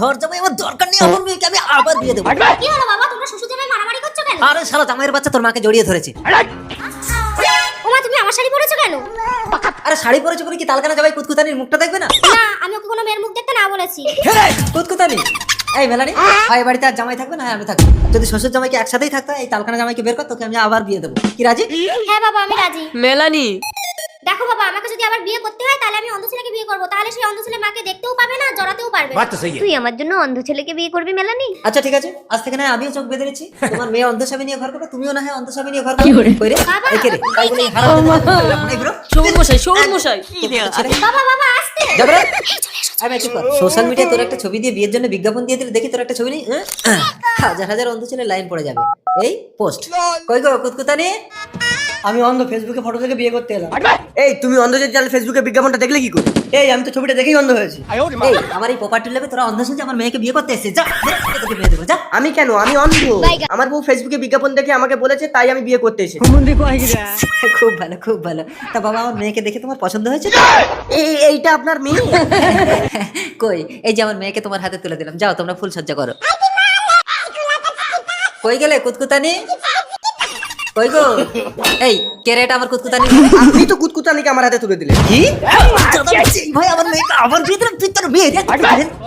ঘর জামাই আমার দরকার নেই, আমার মেয়েকে আমি আবার বিয়ে দেবো। কি হলো বাবা, তোমরা শ্বশুর জামাই মারামারি করছো কেন? আরে শালা জামাইয়ের বাচ্চা তোর মাকে জড়িয়ে ধরেছে। ওমা, তুমি আমার শাড়ি পরেছো কেন? আরে শাড়ি পরেছে বলে কি তালকানা জামাই কুতকুতানির মুখটা দেখবে না? না, আমি ওকে কোনো মেয়ের মুখ দেখতে না বলেছি। কুতকুতানি এই মেলানি, হয় বাড়িতে আর জামাই থাকবে না আমি থাকবো। যদি শ্বশুর জামাইকে একসাথেই থাকতো, এই তালকানা জামাইকে বের কর, তোকে আমি আবার বিয়ে দেবো। কি রাজি? হ্যাঁ বাবা, আমি রাজি। মেলানি, দেখো বাবা, আমাকে যদি আবার বিয়ে করতে হয় তাহলে আমি অন্ধ ছেলেকে বিয়ে করব, তাহলে সেই অন্ধ ছেলে মাকে দেখতেও পাবে না, জড়াতেও পারবে না। তুই আমার জন্য অন্ধ ছেলেকে বিয়ে করবি মেলানি? আচ্ছা ঠিক আছে, আজ থেকে না আমিও চোখ বেঁধে নিচ্ছি। তোমার মেয়ে অন্ধস্বামী নিয়ে ঘর করবে, তুমিও না হয় অন্ধস্বামী নিয়ে ঘর করবে। কই রে? বাবা। এই কে রে? তাই বলে এই হারাম এই bro, শোন মশাই বাবা বাবা, আসতে। যাবে রে? আরে চুপ কর। সোশ্যাল মিডিয়ায় তোর একটা ছবি দিয়ে বিয়ের জন্য বিজ্ঞাপন দিয়ে দিলে, দেখি তোর একটা ছবি নেই, হাজার হাজার অন্ধ ছেলে লাইন পড়ে যাবে। এই পোস্ট কই গো কুতকুতানি? আমি অন্ধ, ফেসবুকে ফটো থেকে বিয়ে করতে এলাম। এই তুমি অন্ধ যে জানলে ফেসবুকে বিজ্ঞাপনটা দেখলে কি করে? এই আমি তো ছবিটা দেখেই অন্ধ হয়েছি। এই আমার এই প্রপার্টি লেবে তোরা অন্ধ শুনছে আমার মেয়েকে বিয়ে করতে এসেছে। যা যা, তোকে বিয়ে দেবো যা। আমি কেন? আমি অন্ধ। আমার বউ ফেসবুকে বিজ্ঞাপন দেখে আমাকে বলেছে, তাই আমি বিয়ে করতে এসেছি। খুব ভালো খুব ভালো। তা বাবা, আমার মেয়েকে দেখে তোমার পছন্দ হয়েছে তো? এইটা আপনার মেয়ে? কই, এই যে আমার মেয়েকে তোমার হাতে তুলে দিলাম, যাও তোমরা ফুল সজ্জা করো। কই গেলে কুতকুতানি? কই গো? এই কে রে এটা আমার কুতকুতানি? আপনি তো কুতকুতানিকে আমার হাতে তুলে দিলেন। কি? ভাই আমার মেয়েকে আবার বিয়ে দিলাম, তুই তোর বিয়ে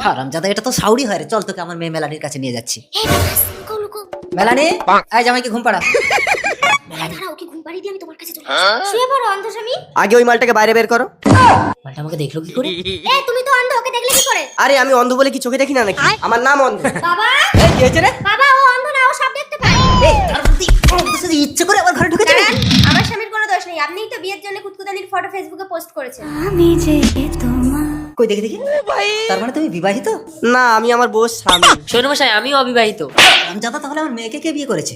হারামজাদা, এটা তো সাউরি হয় রে। চল তোকে আমার মেয়ে মেলানির কাছে নিয়ে যাচ্ছি। এই বাবা, লুকো লুকো। মেলানি, এই জামাইকে ঘুম পাড়া। দাঁড়াও, ওকে ঘুম পাড়িয়ে দিয়ে আমি তোমার কাছে চলে আসছি। শুয়ে পড়ো অন্ধ স্বামী। আগে ওই মালটাকে বাইরে বের করো। মালটা আমাকে দেখলো কি করে? এই তুমি তো অন্ধ, ওকে দেখলে কি করে? আরে আমি অন্ধ বলে কি চোখে দেখি না নাকি? আমার নাম অন্ধ। বাবা, এই কি হয়েছে রে? বাবা ও অন্ধ না, ও সব দেখতে পায়। এই তার প্রতি ইচ্ছে করে আমার ঘরে ঢুকেছে দাঁড়ান, আমার স্বামীর কোনো দোষ নেই, আপনিই তো বিয়ের জন্য কুতকুতানির ফটো ফেসবুকে পোস্ট করেছেন। কই দেখি দেখি। তার মানে তুমি বিবাহিত? না, আমি আমার বউর স্বামী। শোন মশাই, আমিও অবিবাহিত। হারামজাদা, তাহলে আমার মেয়েকে কে বিয়ে করেছে?